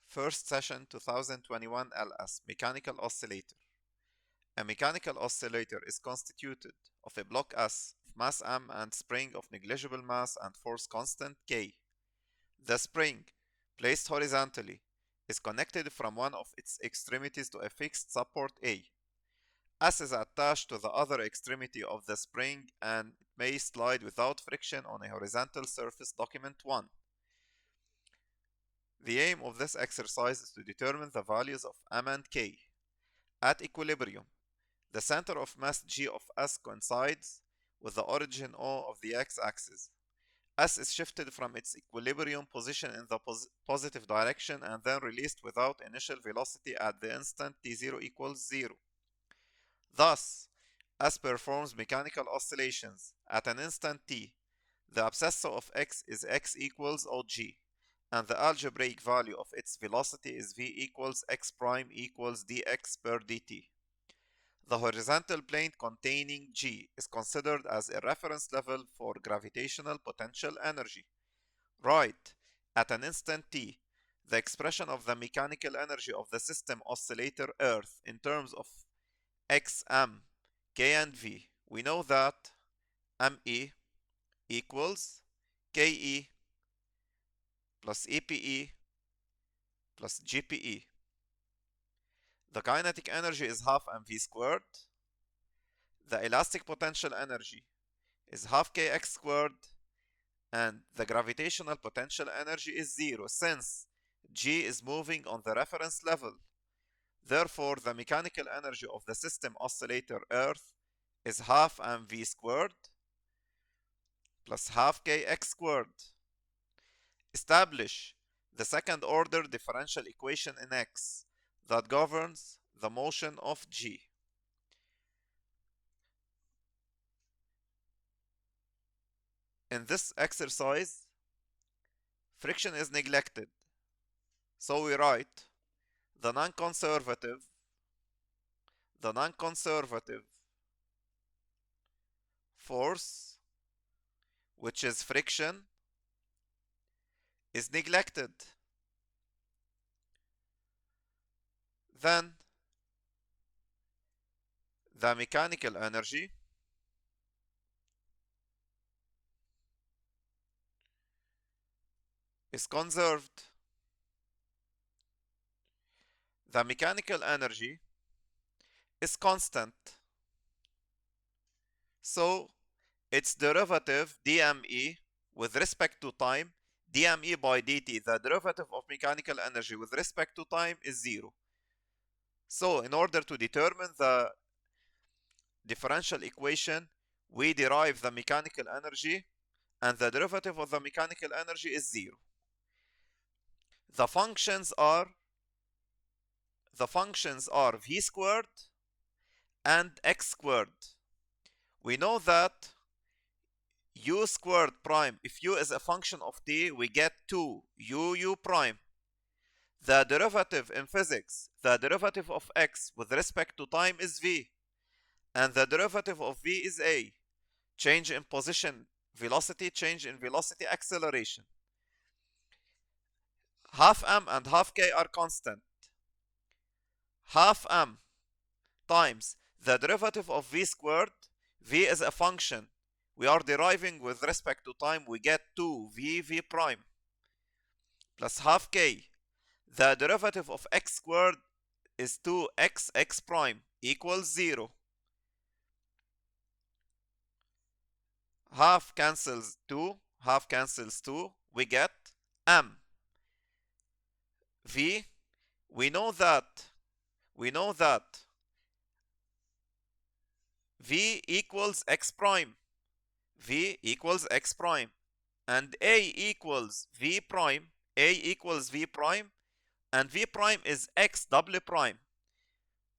First session 2021 LS Mechanical Oscillator. A mechanical oscillator is constituted of a block S of mass m and spring of negligible mass and force constant K. The spring, placed horizontally, is connected from one of its extremities to a fixed support A. S is attached to the other extremity of the spring and it may slide without friction on a horizontal surface. Document 1. The aim of this exercise is to determine the values of m and k. At equilibrium, the center of mass g of S coincides with the origin O of the x-axis. S is shifted from its equilibrium position in the positive direction and then released without initial velocity at the instant t0 equals 0. Thus, S performs mechanical oscillations at an instant t. The abscissa of x is x equals OG, and the algebraic value of its velocity is v equals x prime equals dx per dt. The horizontal plane containing g is considered as a reference level for gravitational potential energy. Write, at an instant t, the expression of the mechanical energy of the system oscillator Earth in terms of x, m, k, and v. We know that me equals ke plus EPE plus GPE. The kinetic energy is half mv squared. The elastic potential energy is half kx squared. And the gravitational potential energy is 0 since g is moving on the reference level. Therefore, the mechanical energy of the system oscillator Earth is half mv squared plus half kx squared. Establish the second order differential equation in X that governs the motion of G. In this exercise, friction is neglected. So we write the non-conservative force, which is friction, is neglected. Then the mechanical energy is conserved. The mechanical energy is constant. So its derivative dme with respect to time, dme by dt, the derivative of mechanical energy with respect to time is 0. So in order to determine the differential equation, we derive the mechanical energy and the derivative of the mechanical energy is 0. The functions are v squared and x squared. We know that u squared prime, if u is a function of t, we get 2 u prime. The derivative in physics, the derivative of x with respect to time is v, and the derivative of v is a. Change in position, velocity, change in velocity, acceleration. Half m and half k are constant. Half m times the derivative of v squared, v is a function. We are deriving with respect to time, we get 2v prime plus half k. The derivative of x squared is 2x prime equals 0. Half cancels 2, half cancels 2, we get m. V, we know that v equals x prime. V equals x prime. And a equals v prime. A equals v prime. And v prime is x double prime.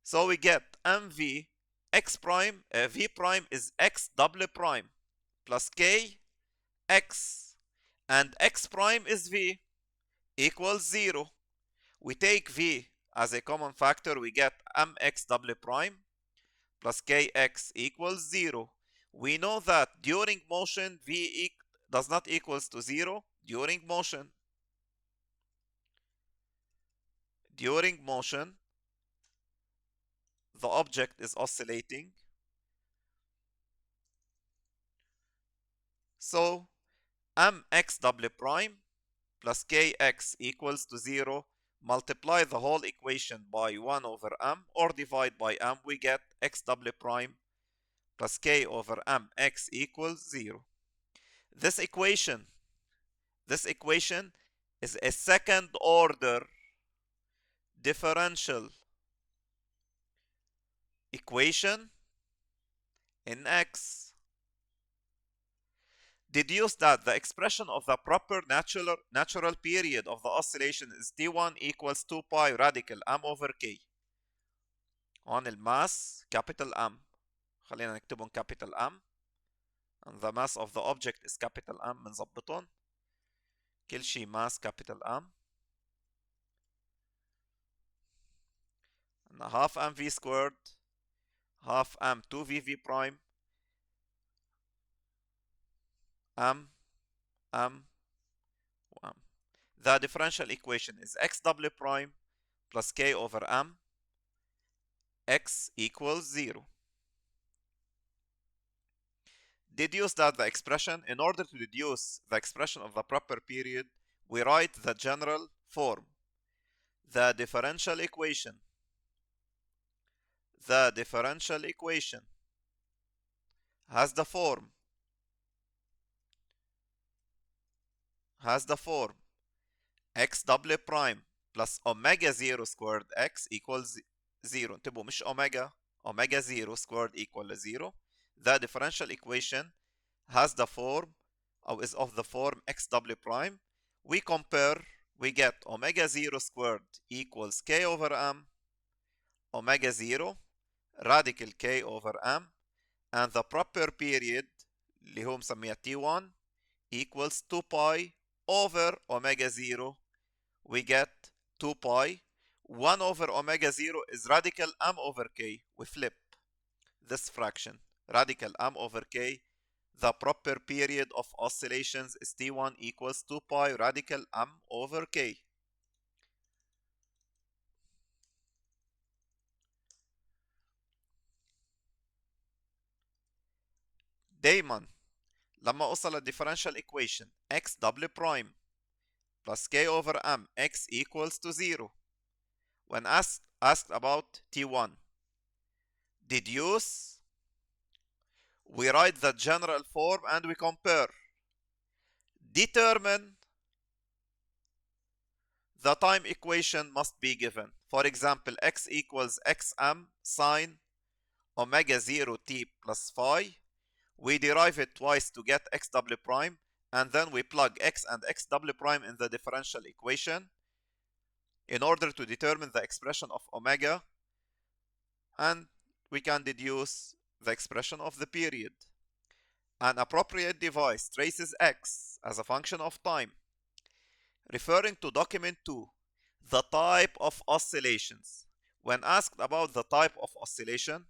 So we get mv x prime, v prime is x double prime plus k x, and x prime is v equals 0. We take v as a common factor, we get mx double prime plus kx equals 0. We know that during motion v does not equals to 0 during motion. during motion the object is oscillating. So mx double prime plus kx equals to 0. Multiply the whole equation by 1 over m or divide by m. We get x double prime plus k over mx equals 0. This equation is a second order differential equation in x. Deduce that the expression of the proper natural period of the oscillation is T1 equals 2 pi radical m over k. هون الماس capital M. خلينا نكتبهم capital M. And the mass of the object is capital M. بنظبطهم. كل شيء mass capital M. And half mv squared half m 2vv prime m m m. The differential equation is x double prime plus k over m x equals 0. Deduce that the expression, in order to deduce the expression of the proper period, we write the general form. The differential equation has the form x double prime plus omega 0 squared x equals 0. انتبهوا مش omega 0 squared equal 0. The differential equation has the form or is of the form x double prime. We compare, we get omega 0 squared equals k over m omega 0 radical k over m, and the proper period اللي هو مسميها T1 equals 2 pi over omega 0. We get 2 pi. 1 over omega 0 is radical m over k. We flip this fraction. Radical m over k. The proper period of oscillations is T1 equals 2 pi radical m over k. دايما لما اوصل للديفرنشال equation x double prime plus k over m x equals to 0. When asked about T1, deduce, we write the general form and we compare. Determine, the time equation must be given. For example, x equals xm sine omega 0 t plus phi. We derive it twice to get x double prime, and then we plug x and x double prime in the differential equation in order to determine the expression of omega, and we can deduce the expression of the period. An appropriate device traces x as a function of time. Referring to document 2, the type of oscillations. When asked about the type of oscillation,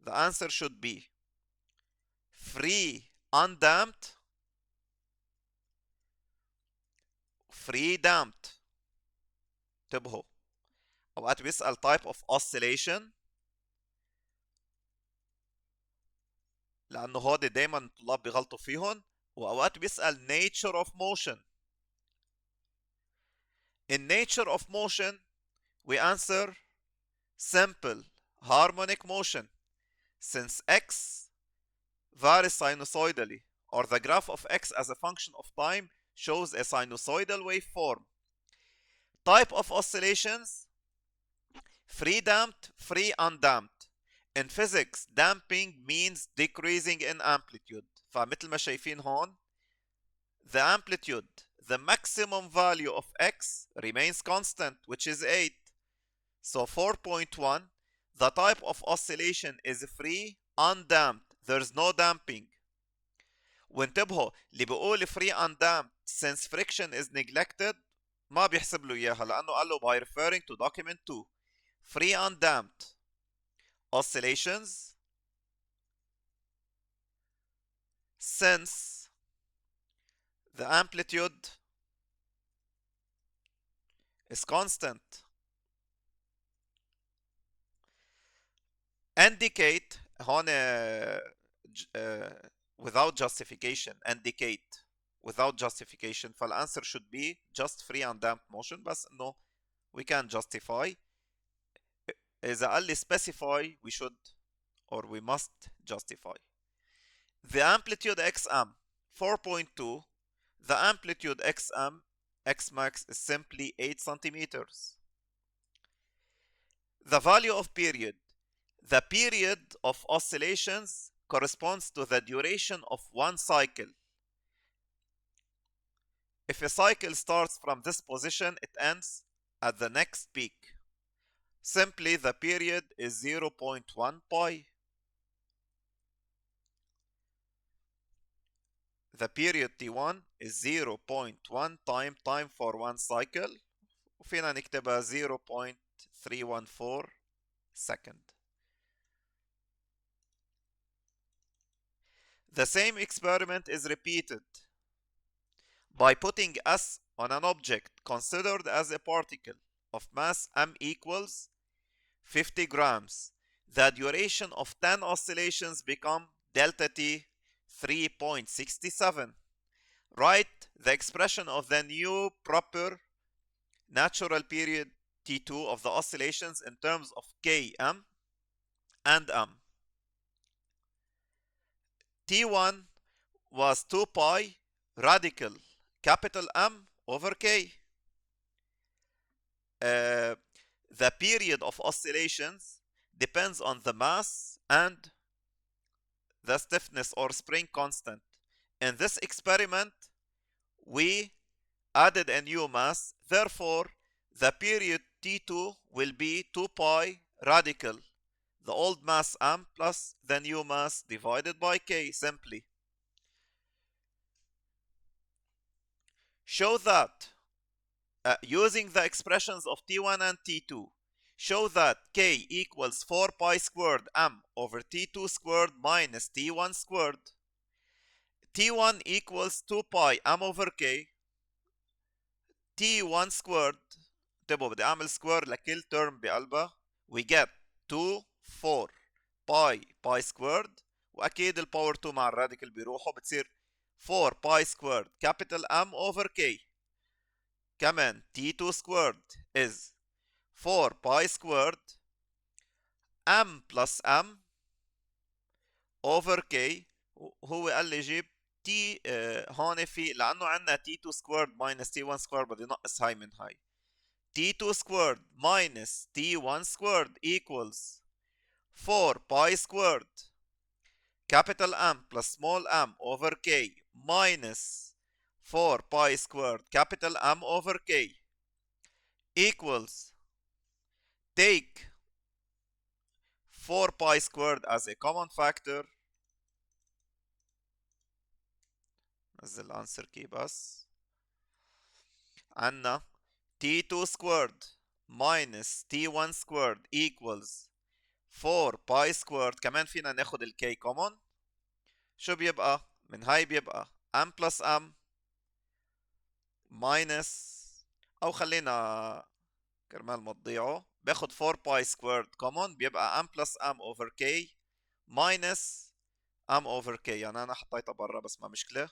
the answer should be free undamped, free damped. انتبهوا اوقات بيسأل type of oscillation لانه هودي دايما الطلاب بيغلطوا فيهم، واوقات بيسأل nature of motion. In nature of motion we answer simple harmonic motion, since x varies sinusoidally, or the graph of x as a function of time shows a sinusoidal waveform. Type of oscillations: free damped, free undamped. In physics, damping means decreasing in amplitude. فمثل ما شايفين هون, the amplitude, the maximum value of x remains constant, which is 8. So 4.1, the type of oscillation is free undamped. There's no damping. وانتبهوا اللي بيقول free undamped since friction is neglected ما بيحسب له اياها, لانه قال له by referring to document 2. Free undamped oscillations, since the amplitude is constant. Indicate هون without justification. Indicate without justification. فالانسر should be just free and damped motion. بس انه we can justify. إذا قال لي specify we should or we must justify. The amplitude xm 4.2. The amplitude xm x max is simply 8 centimeters. The value of period. The period of oscillations corresponds to the duration of one cycle. If a cycle starts from this position, it ends at the next peak. Simply, the period is 0.1 pi. The period T1 is 0.1 time for one cycle. وفينا نكتبها 0.314 second. The same experiment is repeated by putting S on an object considered as a particle of mass m equals 50 grams. The duration of 10 oscillations become delta T 3.67. Write the expression of the new proper natural period T2 of the oscillations in terms of Km and M. T1 was 2 pi radical capital M over K. The period of oscillations depends on the mass and the stiffness or spring constant. In this experiment, we added a new mass. Therefore, the period T2 will be 2 pi radical, the old mass M plus the new mass divided by K simply. Show that using the expressions of T1 and T2, show that K equals 4 pi squared M over T2 squared minus T1 squared. T1 equals 2 pi M over K. T1 squared. انتبهوا بدي اعمل سكوير لكل ترم بقلبها. We get 2 4 باي سكويرد واكيد الباور 2 مع الراديكال بيروحوا بتصير 4 باي سكويرد كابيتال M over K. كمان T2 squared is 4 pi squared M plus M over K. هو قال لي جيب T هون في لأنه عندنا T2 squared minus T1 squared بدي نقص هاي من هاي. T2 squared minus T1 squared equals 4 pi squared capital M plus small m over K minus 4 pi squared capital M over K equals, take 4 pi squared as a common factor. نزل الانسر كي بس. عنا T2 squared minus T1 squared equals 4 pi squared. كمان فينا ناخد ال K common. شو بيبقى؟ من هاي بيبقى M plus M minus أو خلينا كرمال ما تضيعوا باخد 4 pi squared common بيبقى M plus M over K minus M over K. يعني أنا حطيتها برا بس ما مشكلة.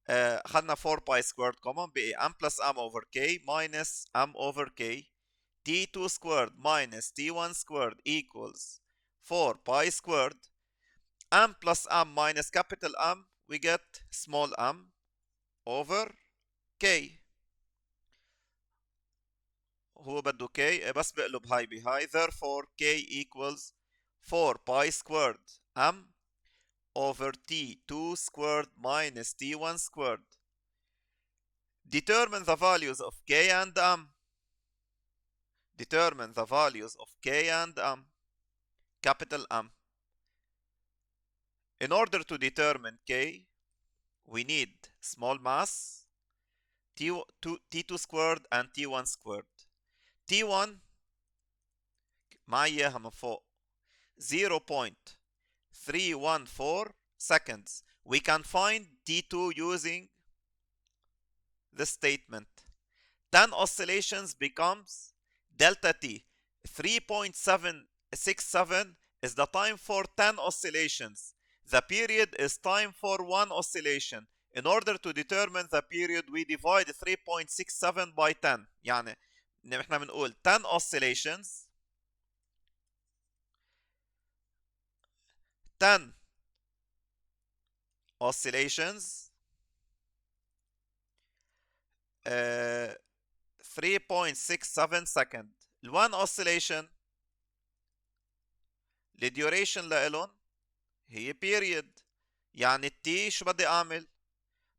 أخذنا 4 pi squared common بقي M plus M over K minus M over K. T2 squared minus T1 squared equals 4 pi squared. M plus M minus capital M we get small m over K. هو بده K بس بقلب هاي بهاي. Therefore K equals 4 pi squared M over T2 squared minus T1 squared. Determine the values of K and M. Determine the values of K and M. Capital M. In order to determine K, we need small mass, T2 squared and T1 squared. T1 معي اياها من فوق 0.314 seconds. We can find T2 using this statement. 10 oscillations becomes delta t. 3.767 is the time for 10 oscillations. The period is time for one oscillation. In order to determine the period, we divide 3.67 by 10. يعني احنا بنقول 10 oscillations 10 oscillations 3.67 second. one oscillation الديوريشن لإلهم هي period. يعني التي شو بدي اعمل؟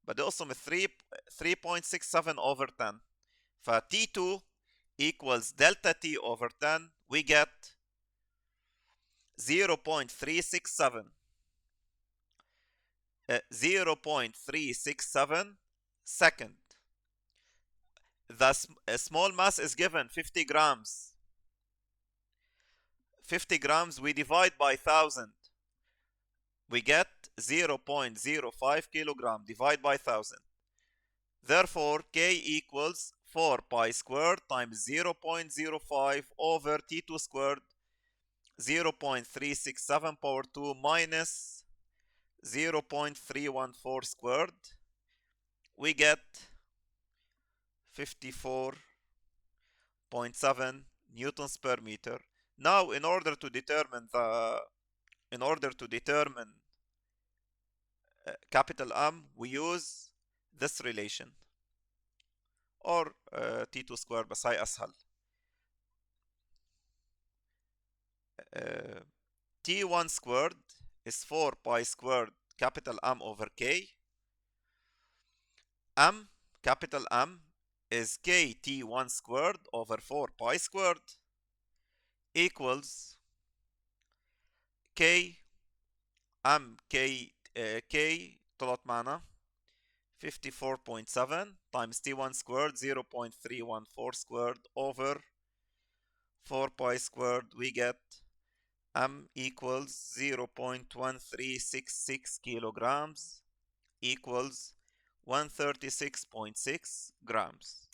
بدي اقسم 3.67 over 10. ف T2 equals delta T over 10. We get 0.367 0.367 second. The small mass is given 50 grams. 50 grams we divide by 1000. We get 0.05 kilogram. Divide by 1000. Therefore, K equals 4 pi squared times 0.05 over T2 squared, 0.367 power 2 minus 0.314 squared. We get 54.7 newtons per meter. Now, in order to determine capital M, we use this relation or T2 squared, بس هاي أسهل. T1 squared is 4 pi squared capital M over K. Capital M is K T1 squared over 4 pi squared equals K طلعت معنا 54.7 times T1 squared 0.314 squared over 4 pi squared. We get M equals 0.1366 kilograms equals 136.6 grams.